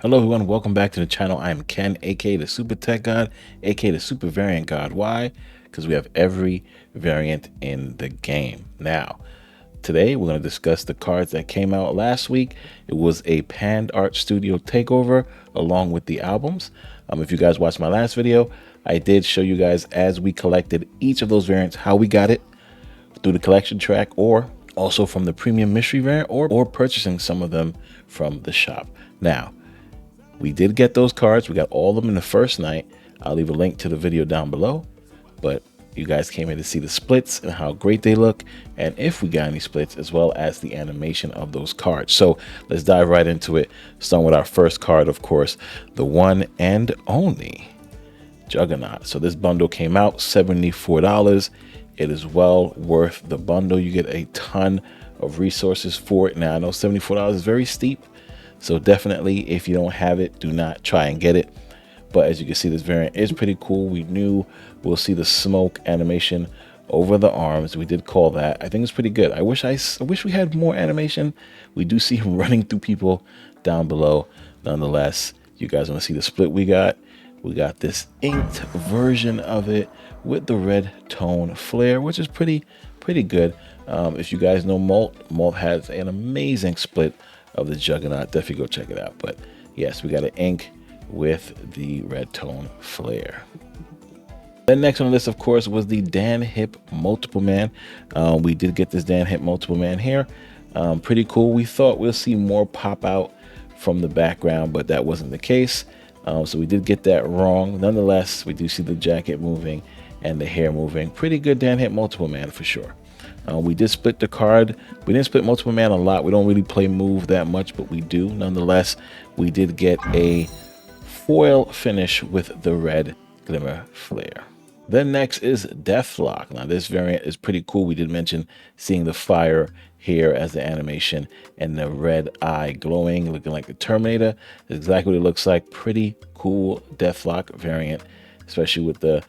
Hello everyone, welcome back to the channel. I'm Ken, aka the SuperTechGod, aka the Super Variant God. Why? Because we have every variant in the game. Now, today we're going to discuss the cards that came out last week. It was a Pand Art Studio takeover along with the albums. If you guys watched my last video, I did show you guys as we collected each of those variants, how we got it through the collection track or also from the premium mystery variant or purchasing some of them from the shop. Now, we did get those cards. We got all of them in the first night. I'll leave a link to the video down below. But you guys came here to see the splits and how great they look, and if we got any splits, as well as the animation of those cards. So let's dive right into it, starting with our first card, of course, the one and only Juggernaut. So this bundle came out $74. It is well worth the bundle. You get a ton of resources for it. Now, I know $74 is very steep, so definitely, if you don't have it, do not try and get it. But as you can see, this variant is pretty cool. We knew we'll see the smoke animation over the arms. We did call that. I think it's pretty good. I wish we had more animation. We do see him running through people down below. Nonetheless, you guys want to see the split we got? We got this inked version of it with the red tone flare, which is pretty good. If you guys know Molt has an amazing split of the Juggernaut. Definitely go check it out. But yes, we got an ink with the red tone flare. Then next on the list, of course, was the Dan Hip Multiple Man. We did get this Dan Hip Multiple Man here. Pretty cool. We thought we'll see more pop out from the background, but that wasn't the case. So we did get that wrong. Nonetheless, we do see the jacket moving and the hair moving. Pretty good Dan Hip Multiple Man for sure. We did split the card. We didn't split Multiple Man a lot. We don't really play move that much, but we do. Nonetheless, we did get a foil finish with the red glimmer flare. Then next is Deathlock. Now this variant is pretty cool. We did mention seeing the fire here as the animation and the red eye glowing, looking like the Terminator. That's exactly what it looks like. Pretty cool Deathlock variant, especially with the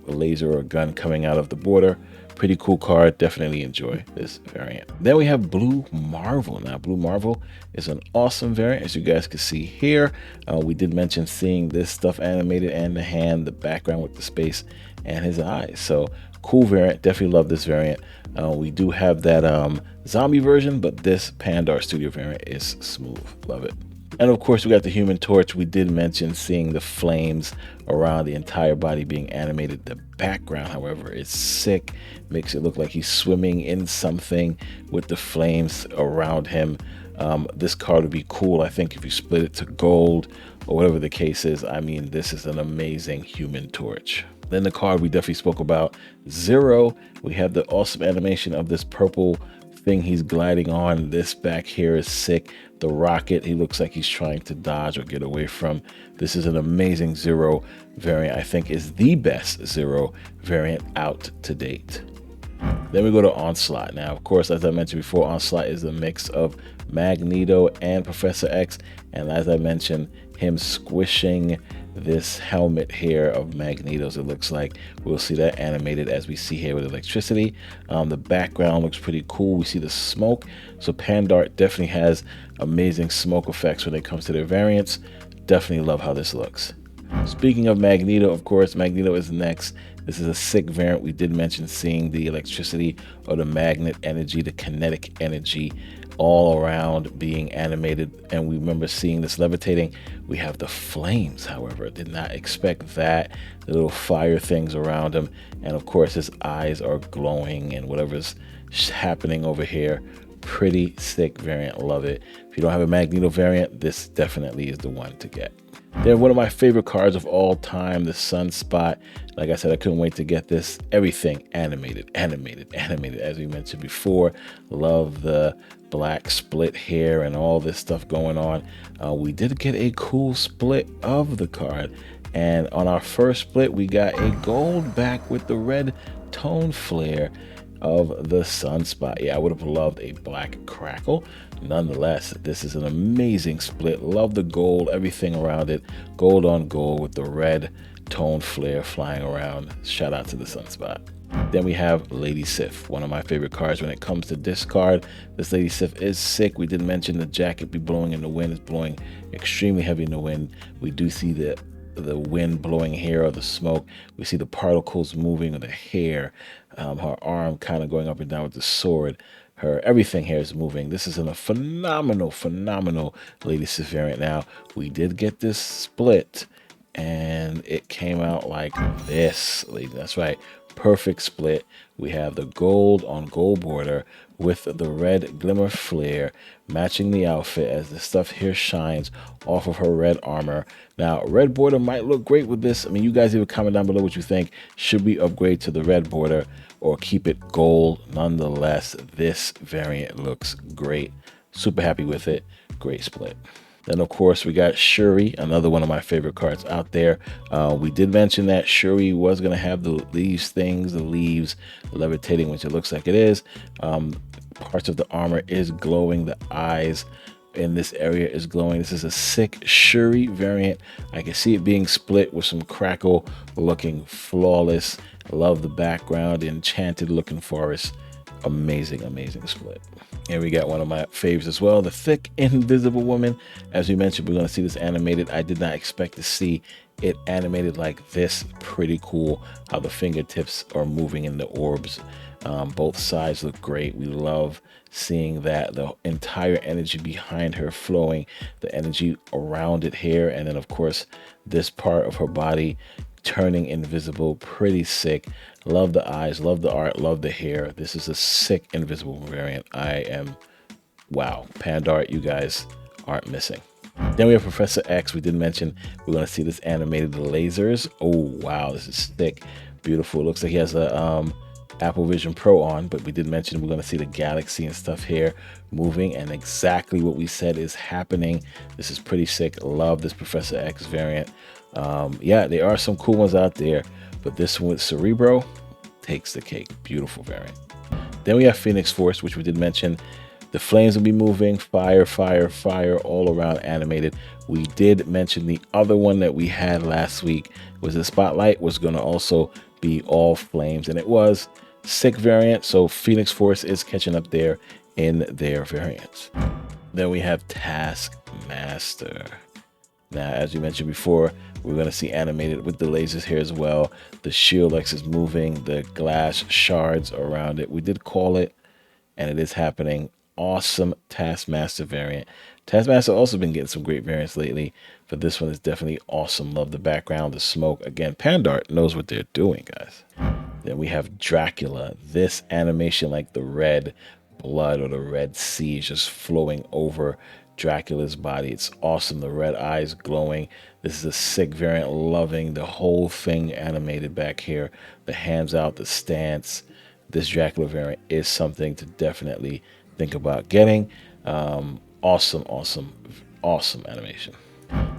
laser or gun coming out of the border. Pretty cool card. Definitely enjoy this variant. Then we have Blue Marvel. Now, Blue Marvel is an awesome variant, as you guys can see here. We did mention seeing this stuff animated and the hand, the background with the space, and his eyes. So cool variant. Definitely love this variant. We do have that zombie version, but this Pand Art Studio variant is smooth. Love it. And of course, we got the Human Torch. We did mention seeing the flames around the entire body being animated. The background, however, is sick. Makes it look like he's swimming in something with the flames around him. This card would be cool, I think, if you split it to gold or whatever the case is. I mean, this is an amazing Human Torch. Then the card we definitely spoke about, Zero. We have the awesome animation of this purple thing he's gliding on. This back here is sick. The rocket, he looks like he's trying to dodge or get away from. This is an amazing Zero variant. I think is the best Zero variant out to date. Then we go to Onslaught. Now, of course, as I mentioned before, Onslaught is a mix of Magneto and Professor X. And as I mentioned, him squishing this helmet here of Magneto's, it looks like. We'll see that animated as we see here with electricity. The background looks pretty cool. We see the smoke. So Pand Art definitely has amazing smoke effects when it comes to their variants. Definitely love how this looks. Speaking of Magneto, of course, Magneto is next. This is a sick variant. We did mention seeing the electricity or the magnet energy, the kinetic energy all around being animated, and we remember seeing this levitating. We have the flames, however. Did not expect that. The little fire things around him, and of course his eyes are glowing and whatever's happening over here. Pretty sick variant. Love it. If you don't have a Magneto variant, this definitely is the one to get. Then one of my favorite cards of all time, the Sunspot. Like I said, I couldn't wait to get this. Everything animated, as we mentioned before. Love the black split hair and all this stuff going on. We did get a cool split of the card. And on our first split, we got a gold back with the red tone flare of the Sunspot. Yeah, I would have loved a black crackle. Nonetheless, this is an amazing split. Love the gold, everything around it. Gold on gold with the red tone flare flying around. Shout out to the Sunspot. Then we have Lady Sif, one of my favorite cards when it comes to this card. This Lady Sif is sick. We did mention the jacket be blowing in the wind. It's blowing extremely heavy in the wind. We do see the wind blowing hair or the smoke. We see the particles moving of the hair, her arm kind of going up and down with the sword. Her everything here is moving. This is a phenomenal Lady Sif variant. Now, we did get this split, and it came out like this. That's right, perfect split. We have the gold on gold border with the red glimmer flare matching the outfit as the stuff here shines off of her red armor. Now, red border might look great with this. I mean, you guys either comment down below what you think. Should we upgrade to the red border or keep it gold? Nonetheless, this variant looks great. Super happy with it. Great split. Then, of course, we got Shuri, another one of my favorite cards out there. We did mention that Shuri was going to have these things, the leaves levitating, which it looks like it is. Parts of the armor is glowing. The eyes in this area is glowing. This is a sick Shuri variant. I can see it being split with some crackle, looking flawless. I love the background, enchanted looking forest. Amazing split. And we got one of my faves as well, the thick invisible woman. As we mentioned, we're going to see this animated. I did not expect to see it animated like this. Pretty cool how the fingertips are moving in the orbs. Both sides look great. We love seeing that, the entire energy behind her flowing, the energy around it here, and then of course this part of her body turning invisible. Pretty sick. Love the eyes, love the art, love the hair. This is a sick invisible variant. Wow, panda art, you guys aren't missing. Then we have Professor X. We did mention we're going to see this animated lasers. Oh wow, this is thick, beautiful. Looks like he has a Apple Vision Pro on, but we did mention we're going to see the galaxy and stuff here moving, and exactly what we said is happening. This is pretty sick. Love this Professor X variant. Yeah, there are some cool ones out there, but this one with Cerebro takes the cake. Beautiful variant. Then we have Phoenix Force, which we did mention. The flames will be moving, fire all around animated. We did mention the other one that we had last week was the Spotlight was going to also be all flames, and it was sick variant. So Phoenix Force is catching up there in their variants. Then we have Taskmaster. Now, as you mentioned before, we're going to see animated with the lasers here as well. The shield X is moving, the glass shards around it. We did call it, and it is happening. Awesome Taskmaster variant. Taskmaster also been getting some great variants lately, but this one is definitely awesome. Love the background, the smoke. Again, Pandart knows what they're doing, guys. Then we have Dracula. This animation, like the red blood or the red sea, is just flowing over Dracula's body. It's awesome. The red eyes glowing. This is a sick variant. Loving the whole thing animated back here. The hands out, the stance. This Dracula variant is something to definitely think about getting. Awesome animation.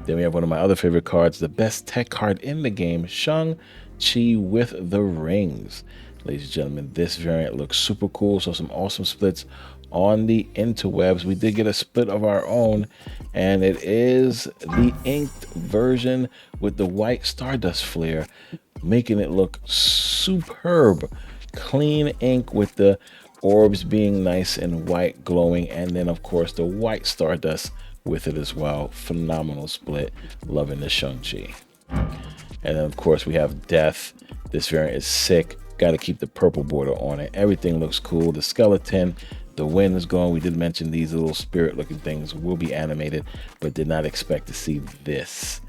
Then we have one of my other favorite cards, the best tech card in the game, Shang-Chi with the rings. Ladies and gentlemen, this variant looks super cool. So some awesome splits on the interwebs. We did get a split of our own, and it is the inked version with the white Stardust flare, making it look superb. Clean ink with the orbs being nice and white glowing, and then of course the white Stardust with it as well. Phenomenal split. Loving the Shang-Chi. And then of course we have Death. This variant is sick. Got to keep the purple border on it. Everything looks cool. The skeleton, the wind is going. We did mention these little spirit looking things will be animated, but did not expect to see this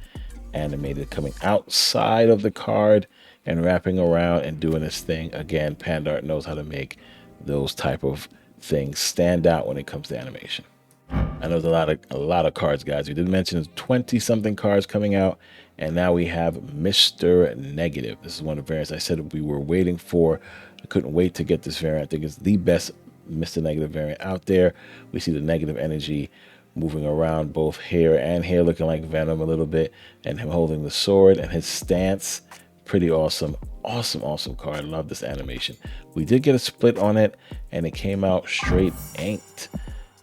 animated coming outside of the card and wrapping around and doing this thing. Again, Pandart knows how to make those type of things stand out when it comes to animation. I know there's a lot of cards, guys. We did mention 20 something cards coming out, and now we have Mr. Negative. This is one of the variants I said we were waiting for. I couldn't wait to get this variant. I think it's the best Mr. Negative variant out there. We see the negative energy moving around, both hair and hair looking like Venom a little bit, and him holding the sword and his stance. Pretty awesome. Awesome card. Love this animation. We did get a split on it, and it came out straight inked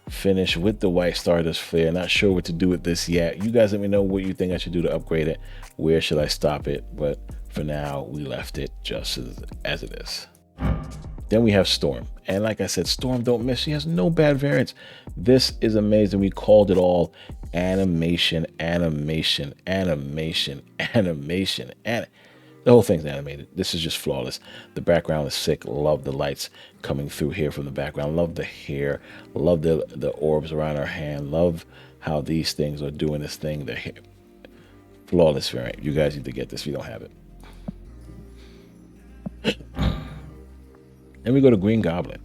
finish with the white Stardust flare. Not sure what to do with this yet. You guys let me know what you think I should do to upgrade it. Where should I stop it? But for now, we left it just as it is. Then we have Storm. And like I said, Storm don't miss. She has no bad variants. This is amazing. We called it all animation, animation, animation, animation, and the whole thing's animated. This is just flawless. The background is sick. Love the lights coming through here from the background. Love the hair. Love the orbs around her hand. Love how these things are doing this thing. The hair. Flawless variant. You guys need to get this if you don't have it. Then we go to Green Goblin.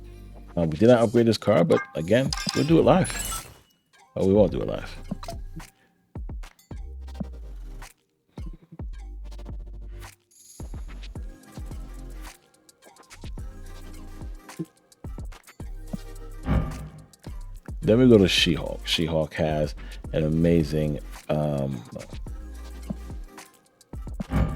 We did not upgrade this card, but again, we'll do it live. Oh, we won't do it live. Then we go to She-Hulk. She-Hulk has an amazing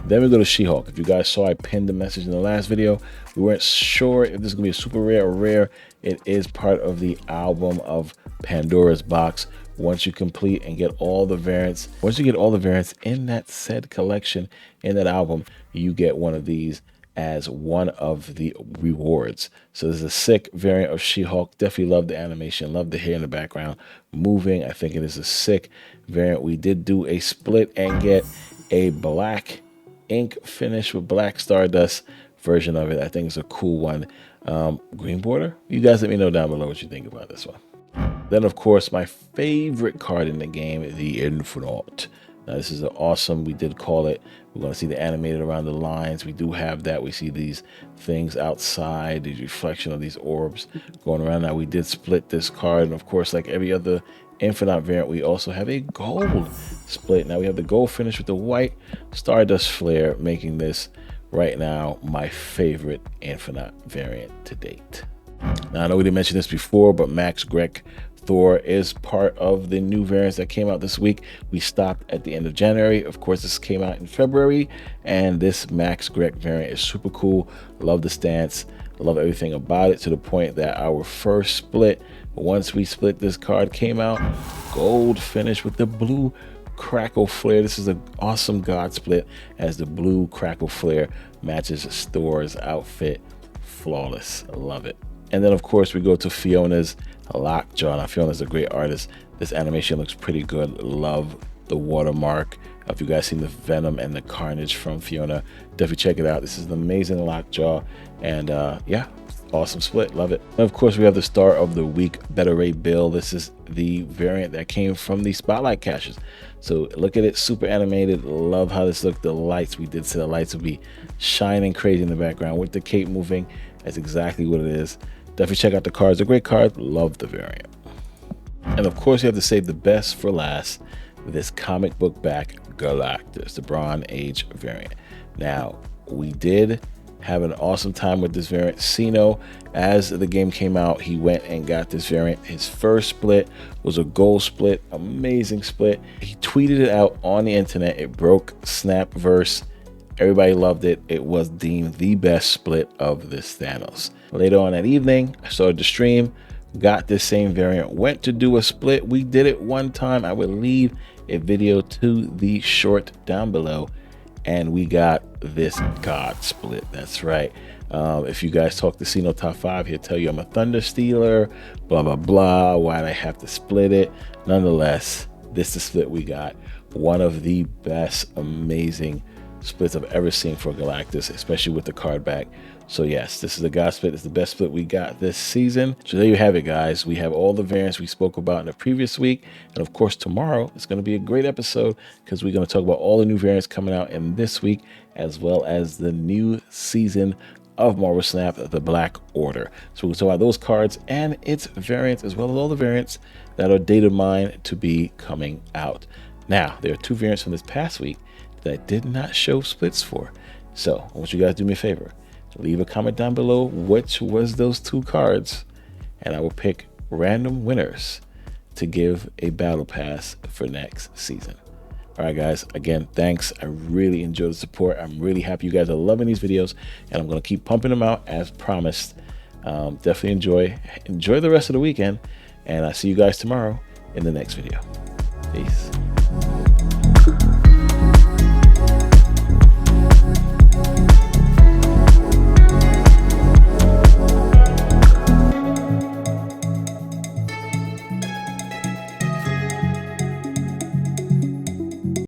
Then we go to She-Hulk. If you guys saw, I pinned the message in the last video. We weren't sure if this is gonna be a super rare or rare. It is part of the album of Pandora's Box. Once you complete and get all the variants, once you get all the variants in that said collection, in that album, you get one of these as one of the rewards. So there's a sick variant of She-Hulk. Definitely love the animation, love the hair in the background moving. I think it is a sick variant. We did do a split and get a black ink finish with black Stardust version of it. I think it's a cool one. Green border. You guys let me know down below what you think about this one. Then of course my favorite card in the game, the Infinite. Now this is an awesome, we did call it. We're going to see the animated around the lines. We do have that. We see these things outside, the reflection of these orbs going around. Now we did split this card, and of course, like every other Infinite variant, we also have a gold split. Now we have the gold finish with the white Stardust flare, making this right now my favorite Infinite variant to date. Now I know we didn't mention this before, but Max Grek Thor is part of the new variants that came out this week. We stopped at the end of January. Of course, this came out in February, and this Max Grek variant is super cool. Love the stance, love everything about it, to the point that our first split, once we split this card, came out gold finish with the blue crackle flare. This is an awesome God split, as the blue crackle flare matches Thor's outfit. Flawless. Love it. And then of course we go to Fiona's Lockjaw. Now Fiona's a great artist. This animation looks pretty good. Love the watermark. If you guys seen the venom and the carnage from Fiona, definitely check it out. This is an amazing Lockjaw, and yeah, awesome split. Love it. And of course we have the star of the week, Better Ray Bill. This is the variant that came from the Spotlight caches. So look at it, super animated. Love how this looked. The lights, we did say the lights would be shining crazy in the background with the cape moving. That's exactly what it is. Definitely check out the cards. A great card. Love the variant. And of course, you have to save the best for last. This comic book back Galactus, the Bronze Age variant. Now, we did have an awesome time with this variant. Sino, as the game came out, he went and got this variant. His first split was a gold split. Amazing split. He tweeted it out on the internet. It broke Snapverse. Everybody loved it. It was deemed the best split of this Thanos. Later on that evening, I started to stream, got this same variant, went to do a split. We did it one time. I will leave a video to the short down below, and we got this God split. That's right. If you guys talk to Sino Top 5, he'll tell you I'm a Thunder Stealer, blah, blah, blah. Why'd I have to split it? Nonetheless, this is the split we got. One of the best, amazing splits I've ever seen for Galactus, especially with the card back. So yes, this is the God split. It's the best split we got this season. So there you have it, guys. We have all the variants we spoke about in the previous week, and of course tomorrow it's going to be a great episode, because we're going to talk about all the new variants coming out in this week, as well as the new season of Marvel Snap, the Black Order. So we'll talk about those cards and its variants, as well as all the variants that are data mined to be coming out. Now, there are two variants from this past week that I did not show splits for. So I want you guys to do me a favor. Leave a comment down below which was those two cards, and I will pick random winners to give a battle pass for next season. All right, guys, again, thanks. I really enjoy the support. I'm really happy you guys are loving these videos, and I'm going to keep pumping them out as promised. Definitely enjoy the rest of the weekend, and I'll see you guys tomorrow in the next video. Peace.